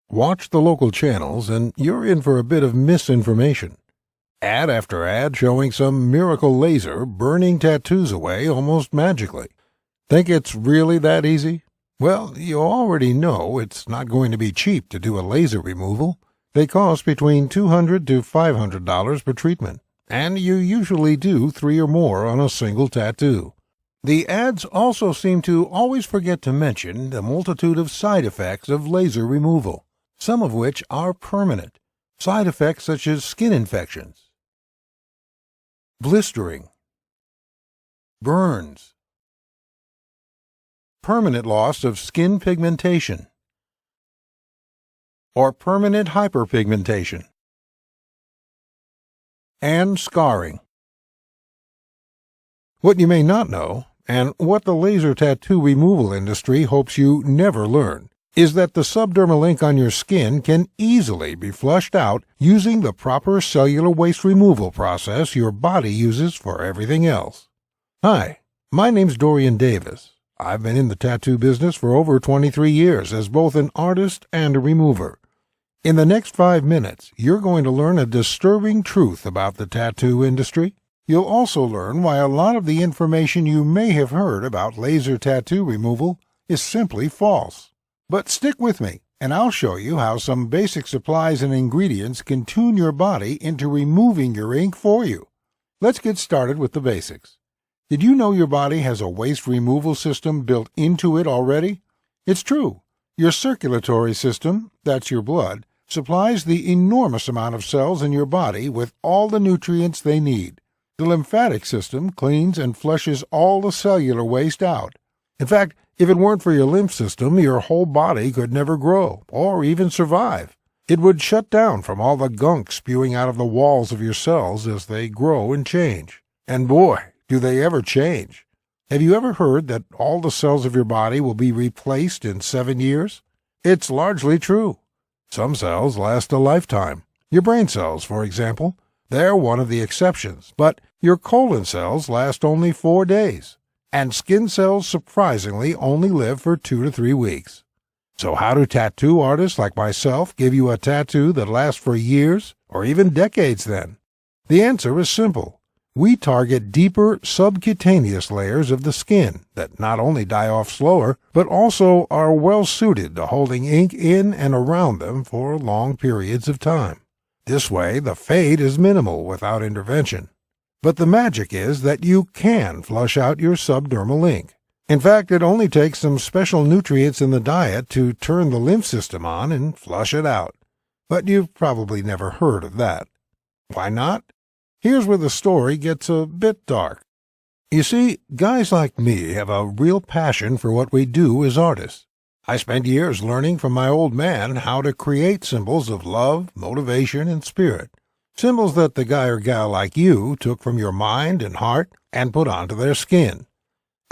Watch the local channels and you're in for a bit of misinformation. Ad after ad showing some miracle laser burning tattoos away almost magically. Think it's really that easy? Well, you already know it's not going to be cheap to do a laser removal. They cost between $200 to $500 per treatment, and you usually do 3 or more on a single tattoo. The ads also seem to always forget to mention the multitude of side effects of laser removal, some of which are permanent. Side effects such as skin infections, blistering, burns, permanent loss of skin pigmentation, or permanent hyperpigmentation, and scarring. What you may not know, and what the laser tattoo removal industry hopes you never learn, is that the subdermal ink on your skin can easily be flushed out using the proper cellular waste removal process your body uses for everything else. Hi, my name's Dorian Davis. I've been in the tattoo business for over 23 years as both an artist and a remover. In the next 5 minutes, you're going to learn a disturbing truth about the tattoo industry. You'll also learn why a lot of the information you may have heard about laser tattoo removal is simply false. But stick with me, and I'll show you how some basic supplies and ingredients can tune your body into removing your ink for you. Let's get started with the basics. Did you know your body has a waste removal system built into it already? It's true. Your circulatory system, that's your blood, supplies the enormous amount of cells in your body with all the nutrients they need. The lymphatic system cleans and flushes all the cellular waste out. In fact, if it weren't for your lymph system, your whole body could never grow or even survive. It would shut down from all the gunk spewing out of the walls of your cells as they grow and change. And boy, do they ever change. Have you ever heard that all the cells of your body will be replaced in 7 years? It's largely true. Some cells last a lifetime. Your brain cells, for example. They're one of the exceptions, but your colon cells last only 4 days, and skin cells surprisingly only live for 2 to 3 weeks. So how do tattoo artists like myself give you a tattoo that lasts for years or even decades then? The answer is simple. We target deeper subcutaneous layers of the skin that not only die off slower, but also are well suited to holding ink in and around them for long periods of time. This way, the fade is minimal without intervention. But the magic is that you can flush out your subdermal ink. In fact, it only takes some special nutrients in the diet to turn the lymph system on and flush it out. But you've probably never heard of that. Why not? Here's where the story gets a bit dark. You see, guys like me have a real passion for what we do as artists. I spent years learning from my old man how to create symbols of love, motivation, and spirit. Symbols that the guy or gal like you took from your mind and heart and put onto their skin.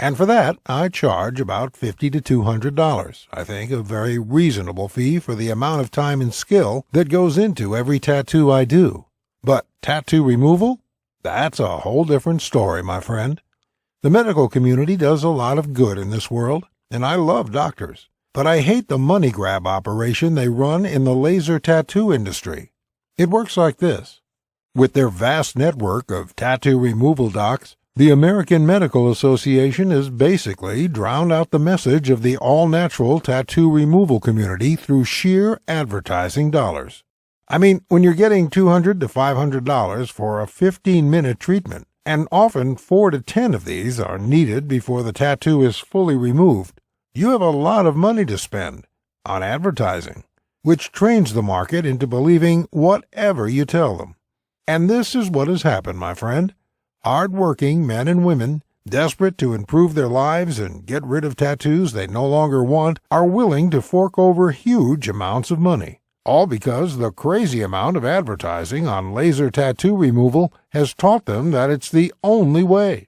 And for that, I charge about $50 to $200. I think a very reasonable fee for the amount of time and skill that goes into every tattoo I do. But tattoo removal? That's a whole different story, my friend. The medical community does a lot of good in this world, and I love doctors. But I hate the money grab operation they run in the laser tattoo industry. It works like this. With their vast network of tattoo removal docs, the American Medical Association has basically drowned out the message of the all-natural tattoo removal community through sheer advertising dollars. I mean, when you're getting $200 to $500 for a 15-minute treatment, and often 4 to 10 of these are needed before the tattoo is fully removed, you have a lot of money to spend on advertising, which trains the market into believing whatever you tell them. And this is what has happened, my friend. Hard-working men and women, desperate to improve their lives and get rid of tattoos they no longer want, are willing to fork over huge amounts of money, all because the crazy amount of advertising on laser tattoo removal has taught them that it's the only way.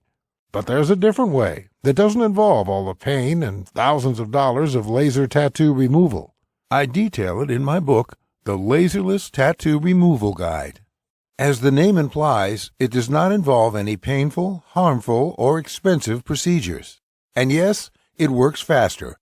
But there's a different way that doesn't involve all the pain and thousands of dollars of laser tattoo removal. I detail it in my book, The Laserless Tattoo Removal Guide. As the name implies, it does not involve any painful, harmful, or expensive procedures. And yes, it works faster.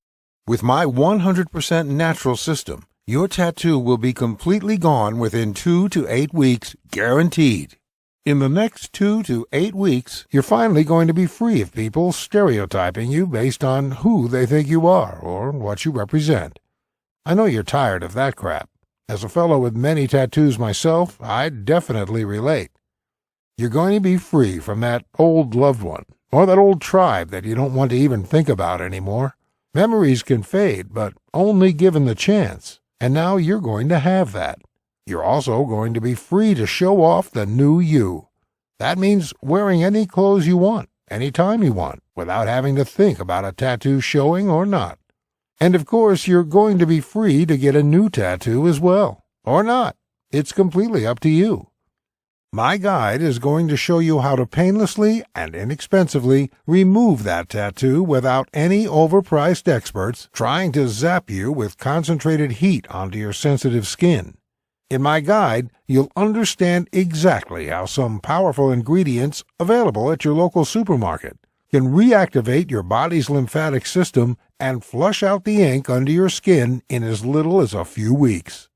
With my 100% natural system, Your tattoo will be completely gone within 2 to 8 weeks, guaranteed. In the next 2 to 8 weeks, you're finally going to be free of people stereotyping you based on who they think you are or what you represent. I know you're tired of that crap. As a fellow with many tattoos myself, I definitely relate. You're going to be free from that old loved one, or that old tribe that you don't want to even think about anymore. Memories can fade, but only given the chance, and now you're going to have that. You're also going to be free to show off the new you. That means wearing any clothes you want, anytime you want, without having to think about a tattoo showing or not. And of course, you're going to be free to get a new tattoo as well, or not. It's completely up to you. My guide is going to show you how to painlessly and inexpensively remove that tattoo without any overpriced experts trying to zap you with concentrated heat onto your sensitive skin. In my guide, you'll understand exactly how some powerful ingredients available at your local supermarket can reactivate your body's lymphatic system and flush out the ink under your skin in as little as a few weeks.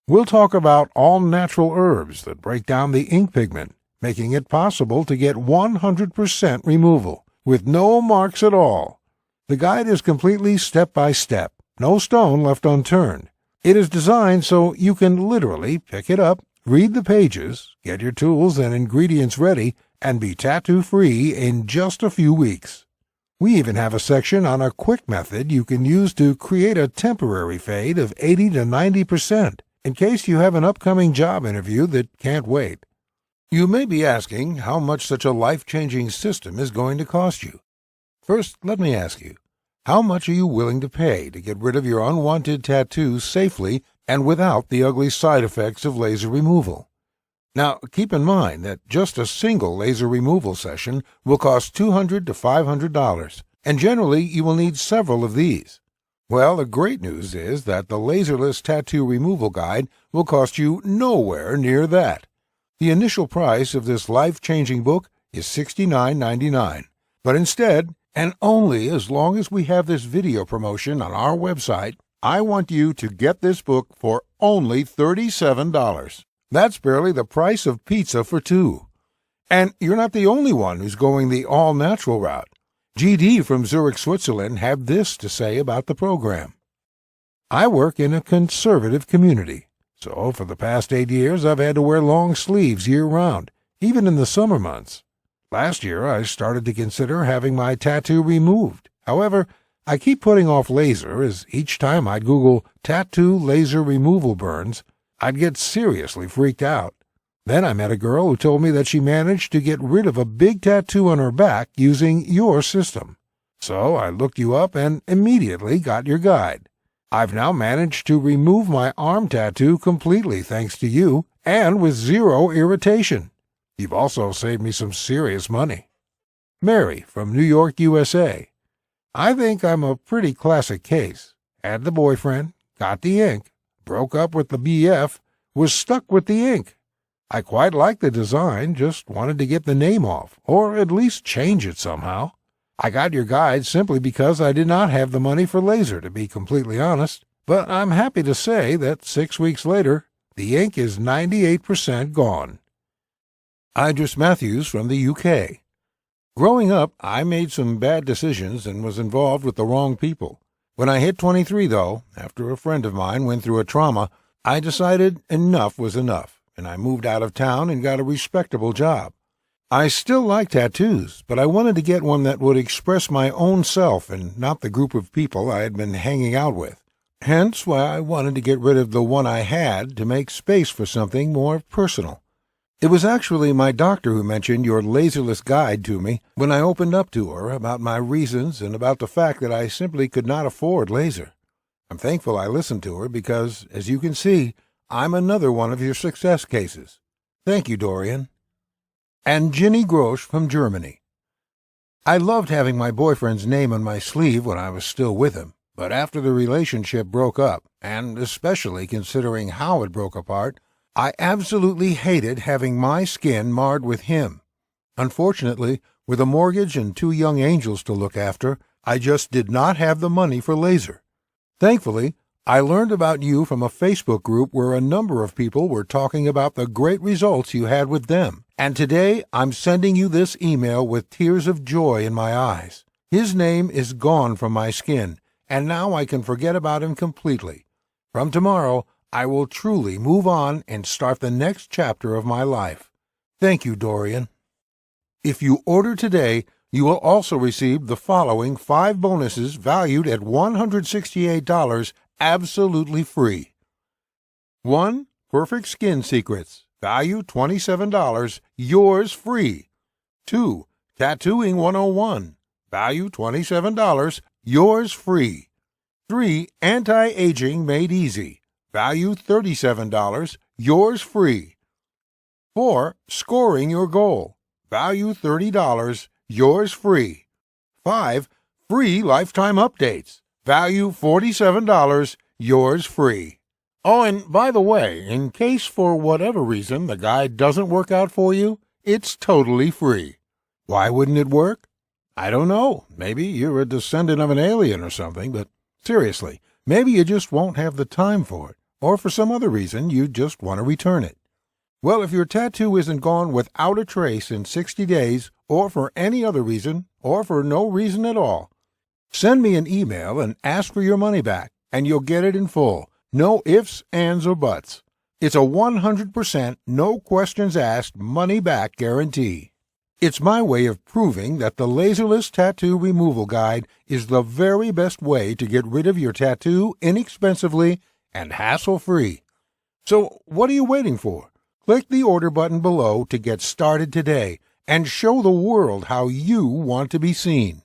We'll talk about all natural herbs that break down the ink pigment, making it possible to get 100% removal, with no marks at all. The guide is completely step-by-step, no stone left unturned. It is designed so you can literally pick it up, read the pages, get your tools and ingredients ready, and be tattoo-free in just a few weeks. We even have a section on a quick method you can use to create a temporary fade of 80 to 90%, in case you have an upcoming job interview that can't wait. You may be asking how much such a life-changing system is going to cost you. First, let me ask you, how much are you willing to pay to get rid of your unwanted tattoos safely and without the ugly side effects of laser removal? Now, keep in mind that just a single laser removal session will cost $200 to $500, and generally you will need several of these. Well, the great news is that the Laserless Tattoo Removal Guide will cost you nowhere near that. The initial price of this life-changing book is $69.99, but instead, and only as long as we have this video promotion on our website, I want you to get this book for only $37. That's barely the price of pizza for two. And you're not the only one who's going the all-natural route. GD from Zurich, Switzerland had this to say about the program. I work in a conservative community, so for the past 8 years I've had to wear long sleeves year-round, even in the summer months. Last year I started to consider having my tattoo removed. However, I keep putting off laser, as each time I'd Google tattoo laser removal burns, I'd get seriously freaked out. Then I met a girl who told me that she managed to get rid of a big tattoo on her back using your system. So I looked you up and immediately got your guide. I've now managed to remove my arm tattoo completely thanks to you, and with zero irritation. You've also saved me some serious money. Mary from New York, USA. I think I'm a pretty classic case. Had the boyfriend, got the ink, broke up with the BF, was stuck with the ink. I quite liked the design, just wanted to get the name off, or at least change it somehow. I got your guide simply because I did not have the money for laser, to be completely honest, but I'm happy to say that 6 weeks later, the ink is 98% gone. Idris Matthews from the UK. Growing up, I made some bad decisions and was involved with the wrong people. When I hit 23, though, after a friend of mine went through a trauma, I decided enough was enough, and I moved out of town and got a respectable job. I still like tattoos, but I wanted to get one that would express my own self and not the group of people I had been hanging out with. Hence why I wanted to get rid of the one I had to make space for something more personal. It was actually my doctor who mentioned your laserless guide to me when I opened up to her about my reasons and about the fact that I simply could not afford laser. I'm thankful I listened to her because, as you can see, I'm another one of your success cases. Thank you, Dorian. And Ginny Grosch from Germany. I loved having my boyfriend's name on my sleeve when I was still with him, but after the relationship broke up, and especially considering how it broke apart, I absolutely hated having my skin marred with him. Unfortunately, with a mortgage and 2 young angels to look after, I just did not have the money for laser. Thankfully, I learned about you from a Facebook group where a number of people were talking about the great results you had with them. And today I'm sending you this email with tears of joy in my eyes. His name is gone from my skin, and now I can forget about him completely. From tomorrow, I will truly move on and start the next chapter of my life. Thank you, Dorian. If you order today, you will also receive the following 5 bonuses valued at $168 absolutely free. 1. Perfect Skin Secrets, value $27, yours free. 2. Tattooing 101, value $27, yours free. 3. Anti-Aging Made Easy, value $37, yours free. 4. Scoring Your Goal, value $30, yours free. 5. Free Lifetime Updates, value $47, yours free. Oh, and by the way, in case for whatever reason the guide doesn't work out for you, it's totally free. Why wouldn't it work? I don't know. Maybe you're a descendant of an alien or something, but seriously, maybe you just won't have the time for it, or for some other reason you just want to return it. Well, if your tattoo isn't gone without a trace in 60 days, or for any other reason, or for no reason at all, send me an email and ask for your money back, and you'll get it in full. No ifs, ands, or buts. It's a 100% no questions asked money back guarantee. It's my way of proving that the Laserless Tattoo Removal Guide is the very best way to get rid of your tattoo inexpensively and hassle-free. So what are you waiting for? Click the order button below to get started today and show the world how you want to be seen.